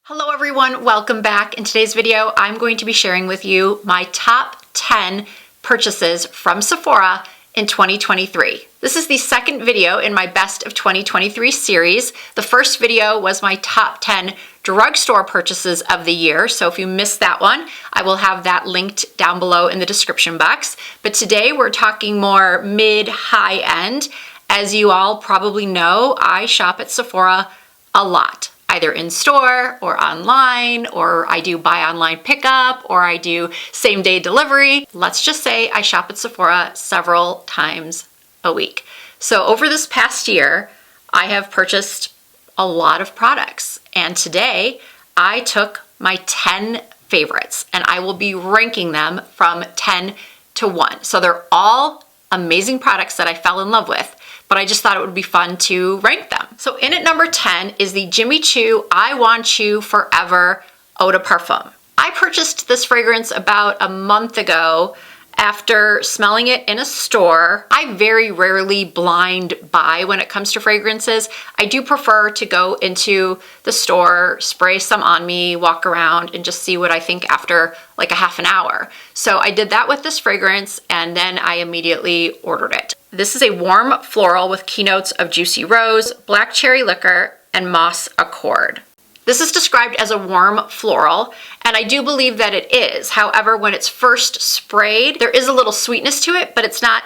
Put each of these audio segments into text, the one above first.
Hello everyone, welcome back. In today's video, I'm going to be sharing with you my top 10 purchases from Sephora in 2023. This is the second video in my Best of 2023 series. The first video was my top 10 drugstore purchases of the year, so if you missed that one, I will have that linked down below in the description box. But today we're talking more mid-high end. As you all probably know, I shop at Sephora a lot. Either in store or online, or I do buy online pickup, or I do same day delivery. Let's just say I shop at Sephora several times a week. So over this past year, I have purchased a lot of products. And today I took my 10 favorites and I will be ranking them from 10 to 1. So they're all amazing products that I fell in love with, but I just thought it would be fun to rank them. So in at number 10 is the Jimmy Choo I Want You Forever Eau de Parfum. I purchased this fragrance about a month ago after smelling it in a store. I very rarely blind buy when it comes to fragrances. I do prefer to go into the store, spray some on me, walk around, and just see what I think after like a half an hour. So I did that with this fragrance, and then I immediately ordered it. This is a warm floral with keynotes of juicy rose, black cherry liqueur, and moss accord. This is described as a warm floral, and I do believe that it is. However, when it's first sprayed, there is a little sweetness to it, but it's not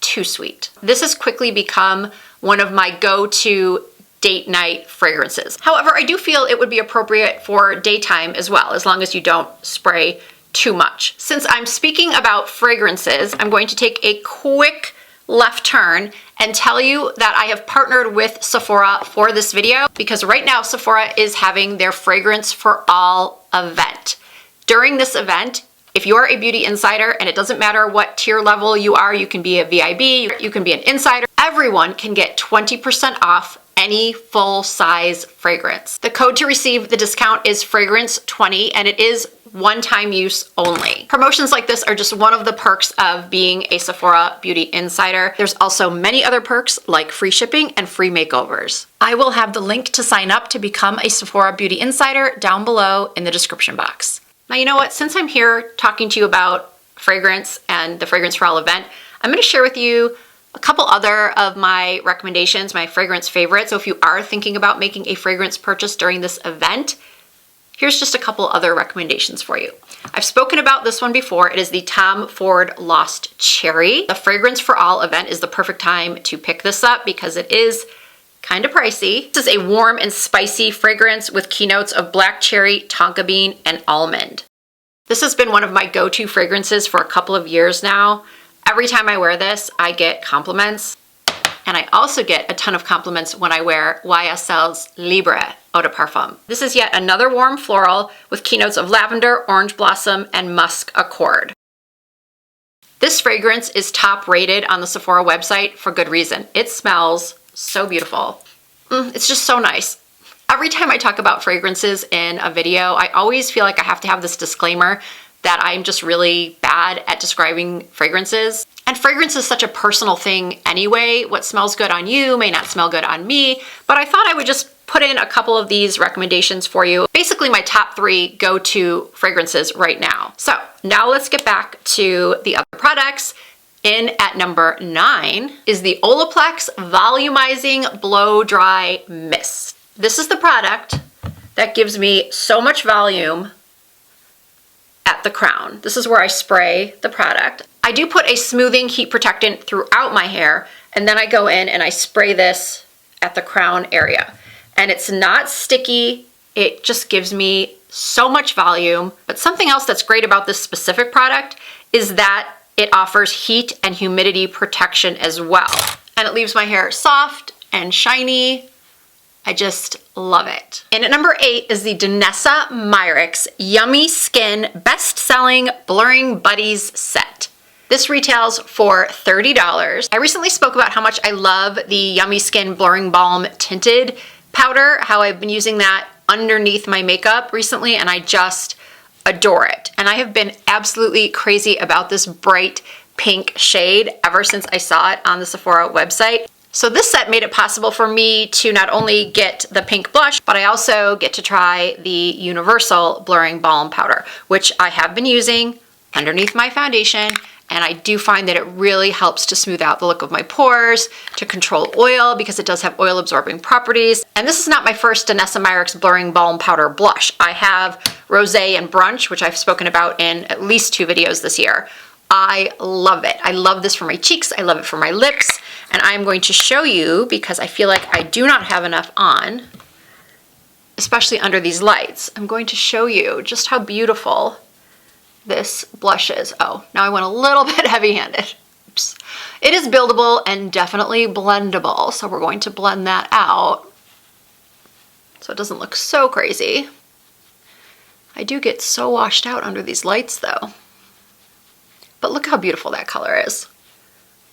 too sweet. This has quickly become one of my go-to date night fragrances. However, I do feel it would be appropriate for daytime as well, as long as you don't spray too much. Since I'm speaking about fragrances, I'm going to take a quick left turn and tell you that I have partnered with Sephora for this video because right now Sephora is having their Fragrance for All event. During this event, if you're a beauty insider, and it doesn't matter what tier level you are, you can be a VIB, you can be an insider, everyone can get 20% off any full-size fragrance. The code to receive the discount is Fragrance20, and it is one-time use only. Promotions like this are just one of the perks of being a Sephora beauty insider. There's also many other perks like free shipping and free makeovers. I will have the link to sign up to become a Sephora beauty insider down below in the description box. Now, you know what? Since I'm here talking to you about fragrance and the Fragrance for All event, I'm going to share with you a couple other of my recommendations, my fragrance favorites. So if you are thinking about making a fragrance purchase during this event, here's just a couple other recommendations for you. I've spoken about this one before. It is the Tom Ford Lost Cherry. The Fragrance for All event is the perfect time to pick this up because it is kind of pricey. This is a warm and spicy fragrance with keynotes of black cherry, tonka bean, and almond. This has been one of my go-to fragrances for a couple of years now. Every time I wear this, I get compliments, and I also get a ton of compliments when I wear YSL's Libre Eau de Parfum. This is yet another warm floral with keynotes of lavender, orange blossom, and musk accord. This fragrance is top rated on the Sephora website for good reason. It smells so beautiful. It's just so nice. Every time I talk about fragrances in a video, I always feel like I have to have this disclaimer that I'm just really bad at describing fragrances. And fragrance is such a personal thing anyway. What smells good on you may not smell good on me, but I thought I would just put in a couple of these recommendations for you. Basically my top 3 go-to fragrances right now. So now let's get back to the other products. In at number 9 is the Olaplex Volumizing Blow Dry Mist. This is the product that gives me so much volume at the crown. This is where I spray the product. I do put a smoothing heat protectant throughout my hair, and then I go in and I spray this at the crown area. And it's not sticky, it just gives me so much volume. But something else that's great about this specific product is that it offers heat and humidity protection as well. And it leaves my hair soft and shiny. I just love it. And at number 8 is the Danessa Myricks Yummy Skin Best-Selling Blurring Buddies Set. This retails for $30. I recently spoke about how much I love the Yummy Skin Blurring Balm Tinted Powder, how I've been using that underneath my makeup recently, and I just adore it. And I have been absolutely crazy about this bright pink shade ever since I saw it on the Sephora website. So this set made it possible for me to not only get the pink blush, but I also get to try the Universal Blurring Balm Powder, which I have been using underneath my foundation, and I do find that it really helps to smooth out the look of my pores, to control oil because it does have oil absorbing properties. And this is not my first Danessa Myricks Blurring Balm Powder blush. I have Rosé and Brunch, which I've spoken about in at least 2 videos this year. I love it. I love this for my cheeks. I love it for my lips. And I'm going to show you, because I feel like I do not have enough on, especially under these lights. I'm going to show you just how beautiful this blush is. Oh, now I went a little bit heavy-handed. Oops. It is buildable and definitely blendable. So we're going to blend that out so it doesn't look so crazy. I do get so washed out under these lights though. But look how beautiful that color is.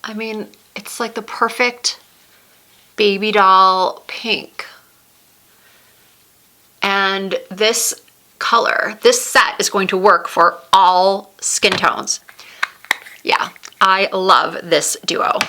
I mean, it's like the perfect baby doll pink. And this color, this set is going to work for all skin tones. Yeah, I love this duo.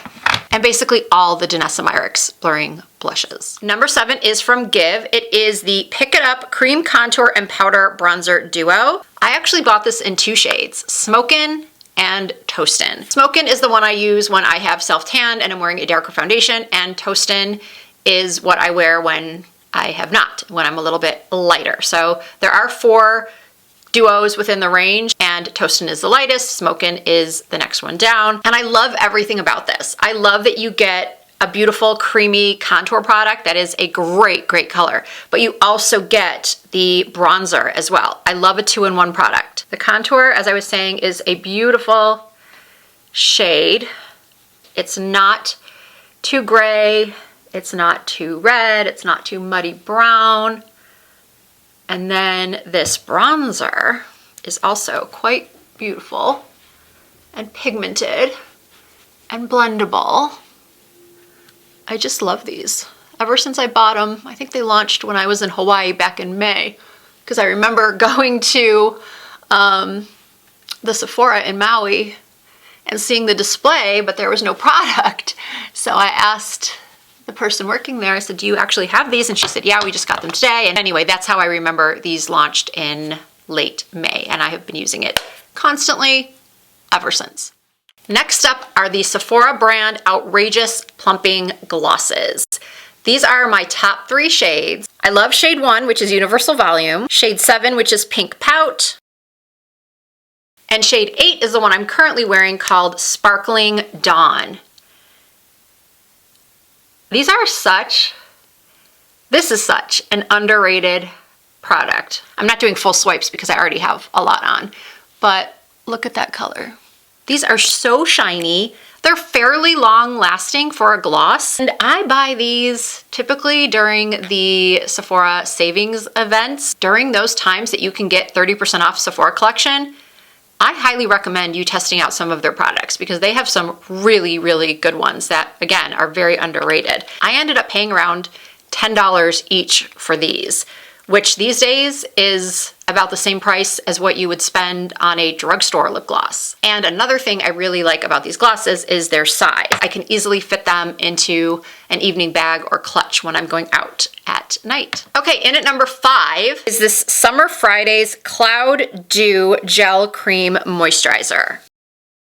And basically all the Danessa Myricks blurring blushes. Number 7 is from Give. It is the Pick It Up Cream Contour and Powder Bronzer Duo. I actually bought this in 2 shades, Smokin' and Toastin'. Smokin' is the one I use when I have self-tan and I'm wearing a darker foundation, and Toastin' is what I wear when I have not, when I'm a little bit lighter. So there are 4 duos within the range, and Toastin' is the lightest, Smokin' is the next one down. And I love everything about this. I love that you get a beautiful creamy contour product that is a great, great color, but you also get the bronzer as well. I love a 2-in-1 product. The contour, as I was saying, is a beautiful shade. It's not too gray, it's not too red, it's not too muddy brown. And then this bronzer is also quite beautiful and pigmented and blendable. I just love these. Ever since I bought them, I think they launched when I was in Hawaii back in May, because I remember going to the Sephora in Maui and seeing the display, but there was no product. So I asked the person working there, I said, do you actually have these? And she said, yeah, we just got them today. And anyway, that's how I remember these launched in late May, and I have been using it constantly ever since. Next up are the Sephora brand Outrageous Plumping Glosses. These are my top 3 shades. I love shade 1, which is Universal Volume, shade 7, which is Pink Pout, and shade 8 is the one I'm currently wearing called Sparkling Dawn. This is such an underrated product. I'm not doing full swipes because I already have a lot on, but look at that color. These are so shiny. They're fairly long lasting for a gloss. And I buy these typically during the Sephora savings events. During those times that you can get 30% off Sephora collection, I highly recommend you testing out some of their products because they have some really, really good ones that, again, are very underrated. I ended up paying around $10 each for these, which these days is about the same price as what you would spend on a drugstore lip gloss. And another thing I really like about these glosses is their size. I can easily fit them into an evening bag or clutch when I'm going out at night. Okay, in at number 5 is this Summer Fridays Cloud Dew Gel Cream Moisturizer.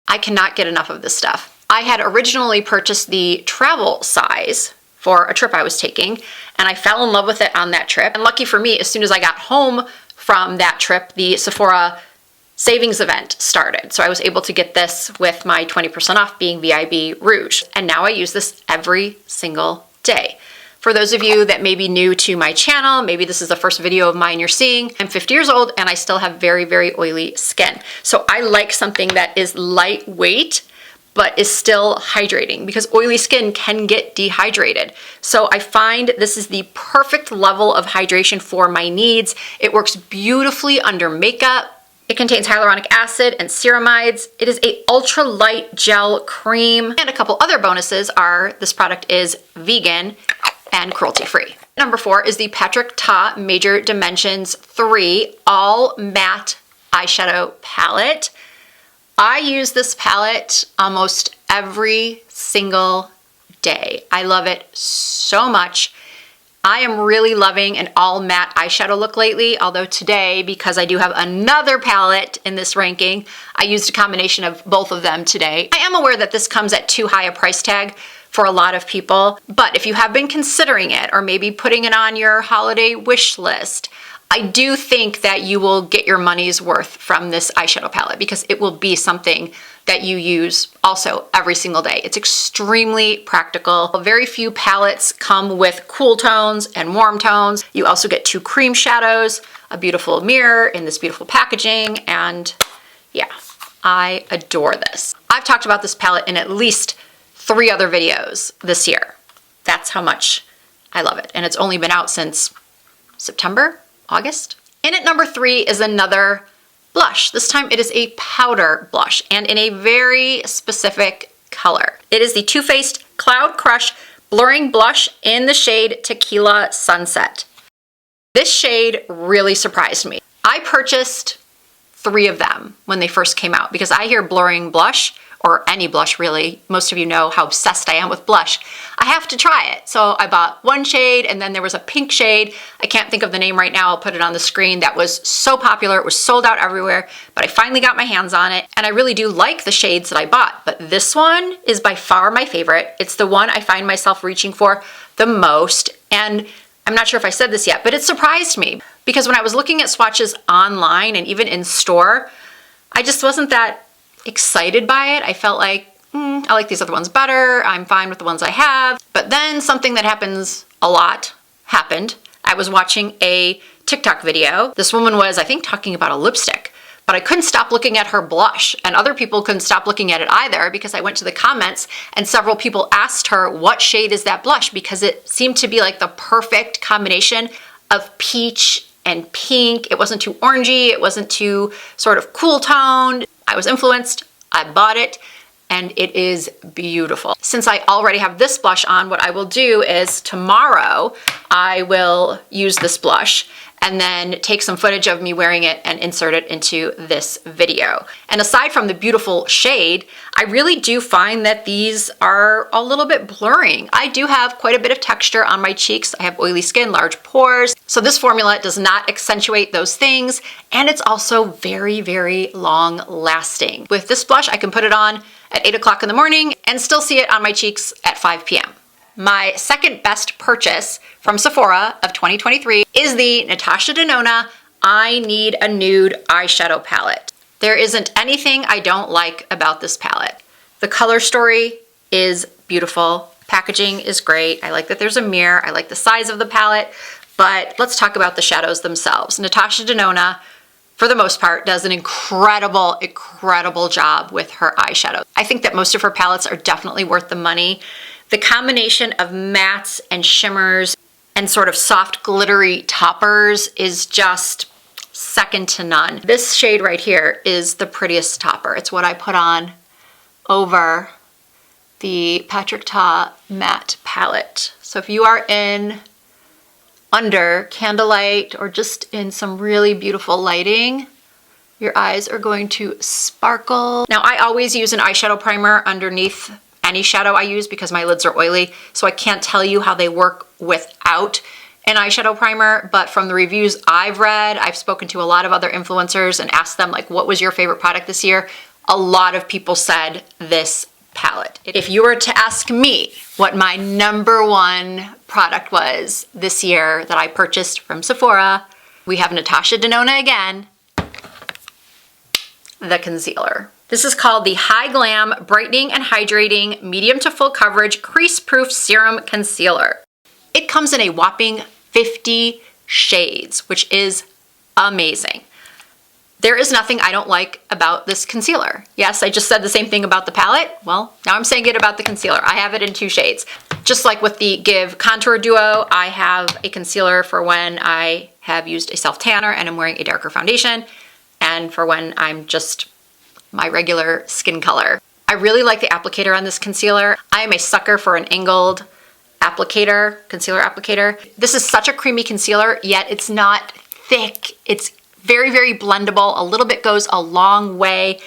I cannot get enough of this stuff. I had originally purchased the travel size for a trip I was taking, and I fell in love with it on that trip. And lucky for me, as soon as I got home from that trip, the Sephora savings event started. So I was able to get this with my 20% off being VIB Rouge. And now I use this every single day. For those of you that may be new to my channel, maybe this is the first video of mine you're seeing, I'm 50 years old and I still have very, very oily skin. So I like something that is lightweight, but is still hydrating because oily skin can get dehydrated. So I find this is the perfect level of hydration for my needs. It works beautifully under makeup. It contains hyaluronic acid and ceramides. It is a ultra light gel cream. And a couple other bonuses are this product is vegan and cruelty free. Number 4 is the Patrick Ta Major Dimensions 3 All Matte Eyeshadow Palette. I use this palette almost every single day. I love it so much. I am really loving an all matte eyeshadow look lately, although today, because I do have another palette in this ranking, I used a combination of both of them today. I am aware that this comes at too high a price tag for a lot of people, but if you have been considering it or maybe putting it on your holiday wish list, I do think that you will get your money's worth from this eyeshadow palette because it will be something that you use also every single day. It's extremely practical. Very few palettes come with cool tones and warm tones. You also get 2 cream shadows, a beautiful mirror in this beautiful packaging, and yeah, I adore this. I've talked about this palette in at least 3 other videos this year. That's how much I love it. And it's only been out since September, August. In at number 3 is another blush. This time it is a powder blush and in a very specific color. It is the Too Faced Cloud Crush Blurring Blush in the shade Tequila Sunset. This shade really surprised me. I purchased 3 of them when they first came out because I hear blurring blush, or any blush really, most of you know how obsessed I am with blush, I have to try it. So I bought 1 shade and then there was a pink shade. I can't think of the name right now, I'll put it on the screen. That was so popular, it was sold out everywhere, but I finally got my hands on it and I really do like the shades that I bought, but this one is by far my favorite. It's the one I find myself reaching for the most, and I'm not sure if I said this yet, but it surprised me because when I was looking at swatches online and even in store, I just wasn't that excited by it. I felt like, I like these other ones better. I'm fine with the ones I have. But then something that happens a lot happened. I was watching a TikTok video. This woman was, I think, talking about a lipstick, but I couldn't stop looking at her blush, and other people couldn't stop looking at it either because I went to the comments and several people asked her what shade is that blush because it seemed to be like the perfect combination of peach and pink. It wasn't too orangey, it wasn't too sort of cool toned. I was influenced, I bought it, and it is beautiful. Since I already have this blush on, what I will do is tomorrow I will use this blush and then take some footage of me wearing it and insert it into this video. And aside from the beautiful shade, I really do find that these are a little bit blurring. I do have quite a bit of texture on my cheeks. I have oily skin, large pores. So this formula does not accentuate those things. And it's also very, very long lasting. With this blush, I can put it on at 8 o'clock in the morning and still see it on my cheeks at 5 p.m. My second best purchase from Sephora of 2023 is the Natasha Denona I Need a Nude eyeshadow palette. There isn't anything I don't like about this palette. The color story is beautiful. Packaging is great. I like that there's a mirror. I like the size of the palette, but let's talk about the shadows themselves. Natasha Denona, for the most part, does an incredible, incredible job with her eyeshadow. I think that most of her palettes are definitely worth the money. The combination of mattes and shimmers and sort of soft glittery toppers is just second to none. This shade right here is the prettiest topper. It's what I put on over the Patrick Ta matte palette. So if you are in under candlelight or just in some really beautiful lighting, your eyes are going to sparkle. Now I always use an eyeshadow primer underneath any shadow I use because my lids are oily, so I can't tell you how they work without an eyeshadow primer, but from the reviews I've read, I've spoken to a lot of other influencers and asked them like, what was your favorite product this year? A lot of people said this palette. If you were to ask me what my #1 product was this year that I purchased from Sephora, we have Natasha Denona again, the concealer. This is called the High Glam Brightening and Hydrating Medium to Full Coverage Crease Proof Serum Concealer. It comes in a whopping 50 shades, which is amazing. There is nothing I don't like about this concealer. Yes, I just said the same thing about the palette. Well, now I'm saying it about the concealer. I have it in 2 shades. Just like with the Give Contour Duo, I have a concealer for when I have used a self-tanner and I'm wearing a darker foundation, and for when I'm just my regular skin color. I really like the applicator on this concealer. I am a sucker for an angled applicator, concealer applicator. This is such a creamy concealer, yet it's not thick. It's very, very blendable. A little bit goes a long way.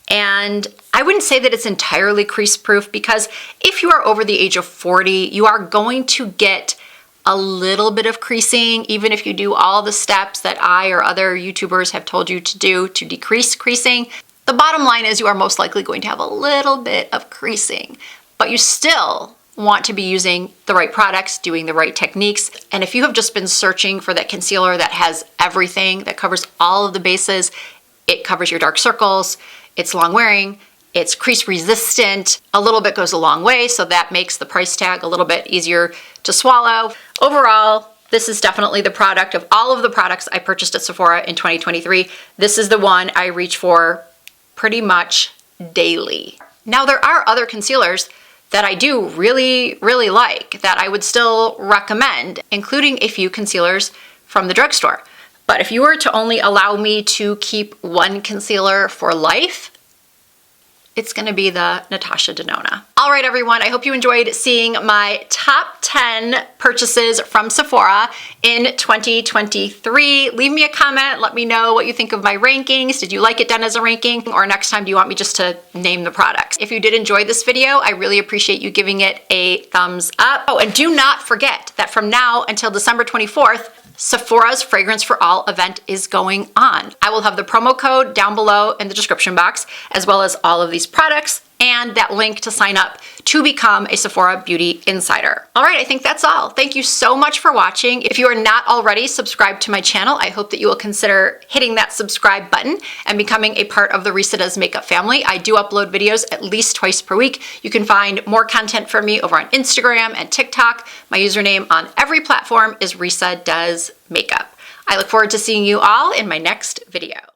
And I wouldn't say that it's entirely crease proof because if you are over the age of 40, you are going to get a little bit of creasing, even if you do all the steps that I or other YouTubers have told you to do to decrease creasing. The bottom line is you are most likely going to have a little bit of creasing, but you still want to be using the right products, doing the right techniques. And if you have just been searching for that concealer that has everything, that covers all of the bases, it covers your dark circles, it's long wearing, it's crease resistant, a little bit goes a long way, so that makes the price tag a little bit easier to swallow. Overall, this is definitely the product of all of the products I purchased at Sephora in 2023. This is the one I reach for pretty much daily. Now, there are other concealers that I do really, really like that I would still recommend, including a few concealers from the drugstore. But if you were to only allow me to keep one concealer for life, it's gonna be the Natasha Denona. All right, everyone, I hope you enjoyed seeing my top 10 purchases from Sephora in 2023. Leave me a comment, let me know what you think of my rankings. Did you like it done as a ranking? Or next time, do you want me just to name the products? If you did enjoy this video, I really appreciate you giving it a thumbs up. Oh, and do not forget that from now until December 24th, Sephora's Fragrance for All event is going on. I will have the promo code down below in the description box, as well as all of these products and that link to sign up to become a Sephora Beauty Insider. All right, I think that's all. Thank you so much for watching. If you are not already subscribed to my channel, I hope that you will consider hitting that subscribe button and becoming a part of the Risa Does Makeup family. I do upload videos at least twice per week. You can find more content from me over on Instagram and TikTok. My username on every platform is Risa Does Makeup. I look forward to seeing you all in my next video.